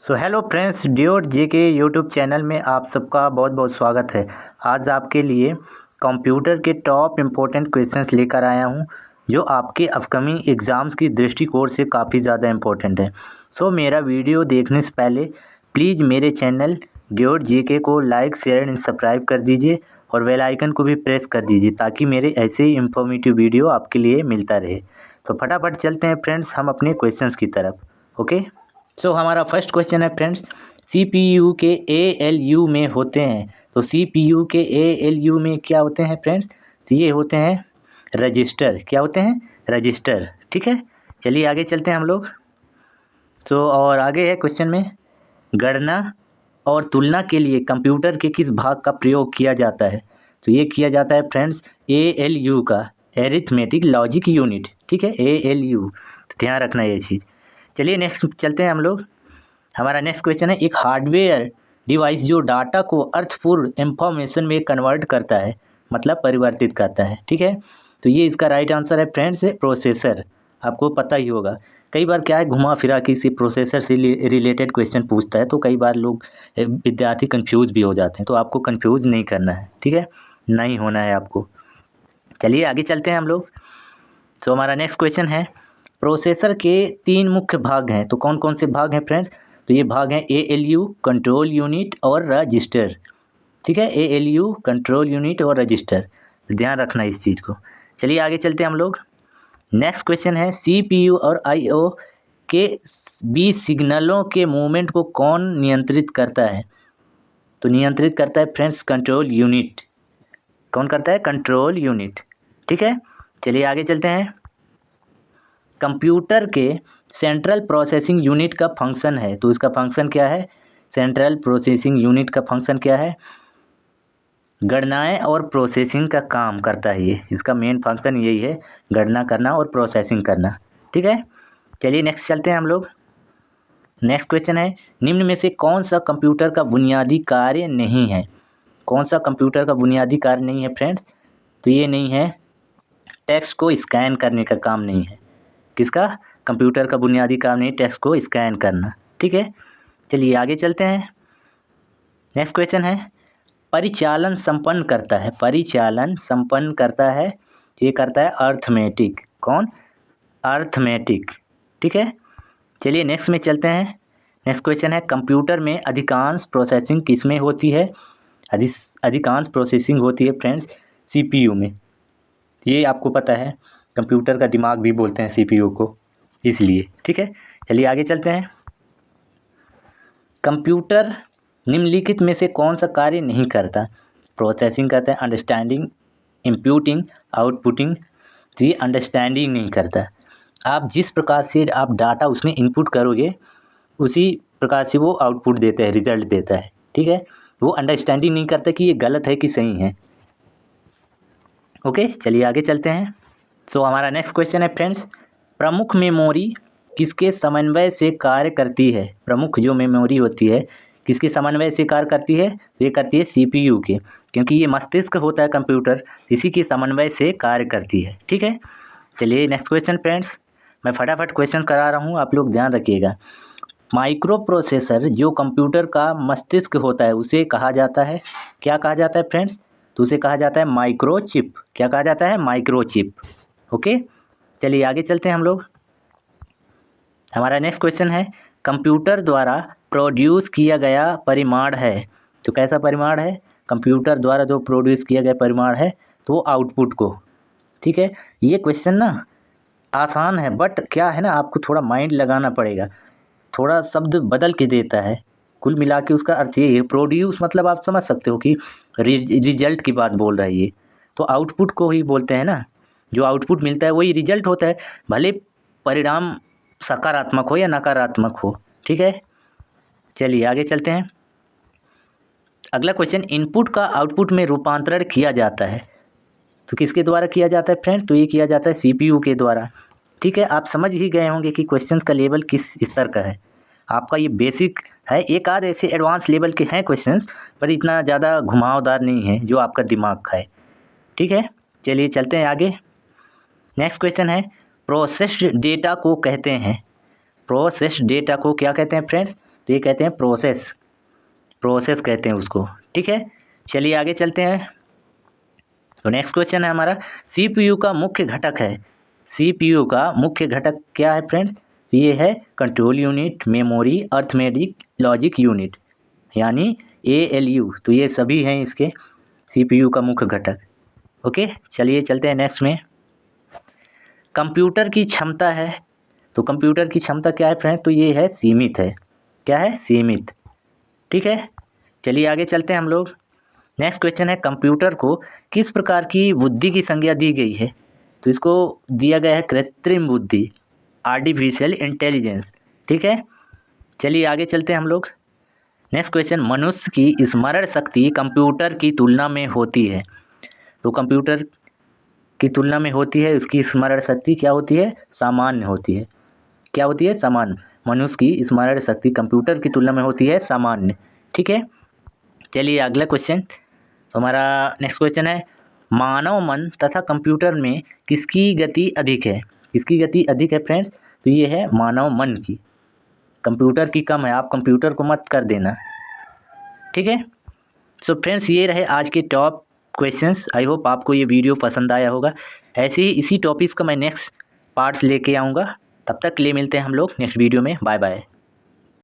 So hello friends, duet जेके YouTube channel में आप सबका बहुत बहुत स्वागत है। आज आपके लिए कंप्यूटर के टॉप इम्पोर्टेंट क्वेश्चंस लेकर आया हूं, जो आपके अपकमिंग एग्ज़ाम्स की दृष्टिकोण से काफ़ी ज़्यादा इम्पोर्टेंट है। सो मेरा वीडियो देखने से पहले प्लीज़ मेरे चैनल ड्यूट जेके को लाइक, शेयर एंड सब्सक्राइब कर दीजिए और बेल आइकन को भी प्रेस कर दीजिए, ताकि मेरे ऐसे ही इंफॉर्मेटिव वीडियो आपके लिए मिलता रहे। तो फटाफट चलते हैं फ्रेंड्स हम अपने क्वेश्चंस की तरफ। ओके, सो हमारा फर्स्ट क्वेश्चन है फ्रेंड्स, सीपीयू के एएलयू में होते हैं। तो सीपीयू के एएलयू में क्या होते हैं फ्रेंड्स? तो ये होते हैं रजिस्टर। क्या होते हैं? रजिस्टर। ठीक है, चलिए आगे चलते हैं हम लोग। तो और आगे है क्वेश्चन में, गणना और तुलना के लिए कंप्यूटर के किस भाग का प्रयोग किया जाता है? तो ये किया जाता है फ्रेंड्स एएलयू का, एरिथमेटिक लॉजिक यूनिट। ठीक है, एएलयू, तो ध्यान रखना ये चीज़। चलिए नेक्स्ट चलते हैं हम लोग। हमारा नेक्स्ट क्वेश्चन है, एक हार्डवेयर डिवाइस जो डाटा को अर्थपूर्ण इंफॉर्मेशन में कन्वर्ट करता है, मतलब परिवर्तित करता है। ठीक है, तो ये इसका राइट आंसर है फ्रेंड्स, प्रोसेसर। आपको पता ही होगा, कई बार क्या है, घुमा फिरा किसी प्रोसेसर से रिलेटेड क्वेश्चन पूछता है, तो कई बार लोग विद्यार्थी कंफ्यूज भी हो जाते हैं। तो आपको कंफ्यूज नहीं करना है, ठीक है, नहीं होना है आपको। चलिए आगे चलते हैं हम लोग। तो हमारा नेक्स्ट क्वेश्चन है, प्रोसेसर के 3 मुख्य भाग हैं। तो कौन कौन से भाग हैं फ्रेंड्स? तो ये भाग हैं एएलयू, कंट्रोल यूनिट और रजिस्टर। ठीक है, एएलयू, कंट्रोल यूनिट और रजिस्टर, ध्यान रखना इस चीज़ को। चलिए आगे चलते हैं हम लोग। नेक्स्ट क्वेश्चन है, सीपीयू और आईओ के बीच सिग्नलों के मूवमेंट को कौन नियंत्रित करता है? तो नियंत्रित करता है फ्रेंड्स कंट्रोल यूनिट। कौन करता है? Control unit. ठीक है, चलिए आगे चलते हैं। कंप्यूटर के सेंट्रल प्रोसेसिंग यूनिट का फंक्शन है। तो इसका फंक्शन क्या है? सेंट्रल प्रोसेसिंग यूनिट का फंक्शन क्या है? गणनाएं और प्रोसेसिंग का काम करता है ये, इसका मेन फंक्शन यही है, गणना करना और प्रोसेसिंग करना। ठीक है, चलिए नेक्स्ट चलते हैं हम लोग। नेक्स्ट क्वेश्चन है, निम्न में से कौन सा कंप्यूटर का बुनियादी कार्य नहीं है? कौन सा कंप्यूटर का बुनियादी कार्य नहीं है फ्रेंड्स? तो ये नहीं है, टेक्स्ट को स्कैन करने का काम नहीं है। किसका? कंप्यूटर का बुनियादी काम नहीं, टेक्स्ट को स्कैन करना। ठीक है, चलिए आगे चलते हैं। नेक्स्ट क्वेश्चन है, परिचालन संपन्न करता है। परिचालन संपन्न करता है, ये करता है अर्थमेटिक। कौन? अर्थमेटिक। ठीक है, चलिए नेक्स्ट में चलते हैं। नेक्स्ट क्वेश्चन है, कंप्यूटर में अधिकांश प्रोसेसिंग किस में होती है? अधिकांश प्रोसेसिंग होती है फ्रेंड्स सीपीयू में। ये आपको पता है, कंप्यूटर का दिमाग भी बोलते हैं सीपीयू को, इसलिए। ठीक है, चलिए आगे चलते हैं। कंप्यूटर निम्नलिखित में से कौन सा कार्य नहीं करता? प्रोसेसिंग करता है, अंडरस्टैंडिंग, इनपुटिंग, आउटपुटिंग। तो ये अंडरस्टैंडिंग नहीं करता। आप जिस प्रकार से आप डाटा उसमें इनपुट करोगे, उसी प्रकार से वो आउटपुट देता है, रिजल्ट देता है। ठीक है, वो अंडरस्टैंडिंग नहीं करता कि ये गलत है कि सही है। ओके, चलिए आगे चलते हैं। तो हमारा नेक्स्ट क्वेश्चन है फ्रेंड्स, प्रमुख मेमोरी किसके समन्वय से कार्य करती है? प्रमुख जो मेमोरी होती है किसके समन्वय से कार्य करती है? तो ये करती है सीपीयू के, क्योंकि ये मस्तिष्क होता है कंप्यूटर, इसी के समन्वय से कार्य करती है। ठीक है, चलिए नेक्स्ट क्वेश्चन फ्रेंड्स, मैं फटाफट क्वेश्चन करा रहा हूँ, आप लोग ध्यान रखिएगा। माइक्रो प्रोसेसर जो कंप्यूटर का मस्तिष्क होता है, उसे कहा जाता है, क्या कहा जाता है फ्रेंड्स? तो उसे कहा जाता है माइक्रोचिप। क्या कहा जाता है? माइक्रोचिप। ओके, चलिए आगे चलते हैं हम लोग। हमारा नेक्स्ट क्वेश्चन है, कंप्यूटर द्वारा प्रोड्यूस किया गया परिमाण है। तो कैसा परिमाण है? कंप्यूटर द्वारा जो प्रोड्यूस किया गया परिमाण है, तो वो आउटपुट को। ठीक है, ये क्वेश्चन ना आसान है, बट क्या है ना, आपको थोड़ा माइंड लगाना पड़ेगा, थोड़ा शब्द बदल के देता है। कुल मिला के उसका अर्थ ये है, प्रोड्यूस मतलब आप समझ सकते हो कि रिजल्ट की बात बोल रहा है ये, तो आउटपुट को ही बोलते हैं ना, जो आउटपुट मिलता है वही रिजल्ट होता है, भले परिणाम सकारात्मक हो या नकारात्मक हो। ठीक है, चलिए आगे चलते हैं। अगला क्वेश्चन, इनपुट का आउटपुट में रूपांतरण किया जाता है, तो किसके द्वारा किया जाता है फ्रेंड्स? तो ये किया जाता है सीपीयू के द्वारा। ठीक है, आप समझ ही गए होंगे कि क्वेश्चंस का लेवल किस स्तर का है। आपका ये बेसिक है, एक आध ऐसे एडवांस लेवल के हैं क्वेश्चंस, पर इतना ज़्यादा घुमावदार नहीं है जो आपका दिमाग खाए। ठीक है, चलिए चलते हैं आगे। नेक्स्ट क्वेश्चन है, प्रोसेस्ड डेटा को कहते हैं, प्रोसेस्ड डेटा को क्या कहते हैं फ्रेंड्स? तो ये कहते हैं प्रोसेस, प्रोसेस कहते हैं उसको। ठीक है, चलिए आगे चलते हैं। तो नेक्स्ट क्वेश्चन है हमारा, सीपीयू का मुख्य घटक है। सीपीयू का मुख्य घटक क्या है फ्रेंड्स? ये है control unit, memory, arithmetic, logic unit, यानी ALU। तो ये सभी हैं इसके सीपीयू का मुख्य घटक। ओके, चलिए चलते हैं नेक्स्ट में। कंप्यूटर की क्षमता है, तो कंप्यूटर की क्षमता क्या है फ्रेंड्स? तो ये है सीमित है। क्या है? सीमित। ठीक है, चलिए आगे चलते हैं हम लोग। नेक्स्ट क्वेश्चन है, कंप्यूटर को किस प्रकार की बुद्धि की संज्ञा दी गई है? तो इसको दिया गया है कृत्रिम बुद्धि, आर्टिफिशियल इंटेलिजेंस। ठीक है, चलिए आगे चलते हैं हम लोग। नेक्स्ट क्वेश्चन, मनुष्य की स्मरण शक्ति कंप्यूटर की तुलना में होती है। तो कंप्यूटर की तुलना में होती है, उसकी स्मरण शक्ति क्या होती है? सामान्य होती है। क्या होती है? सामान्य। मनुष्य की स्मरण शक्ति कंप्यूटर की तुलना में होती है सामान्य। ठीक है, चलिए अगला क्वेश्चन। तो हमारा नेक्स्ट क्वेश्चन है, मानव मन तथा कंप्यूटर में किसकी गति अधिक है? किसकी गति अधिक है फ्रेंड्स? तो ये है मानव मन की, कंप्यूटर की कम है। आप कंप्यूटर को मत कर देना। ठीक है, सो फ्रेंड्स ये रहे आज के टॉप क्वेश्चंस। आई होप आपको ये वीडियो पसंद आया होगा। ऐसे ही इसी टॉपिक्स का मैं नेक्स्ट पार्ट्स लेके आऊँगा। तब तक के लिए मिलते हैं हम लोग नेक्स्ट वीडियो में। Bye bye.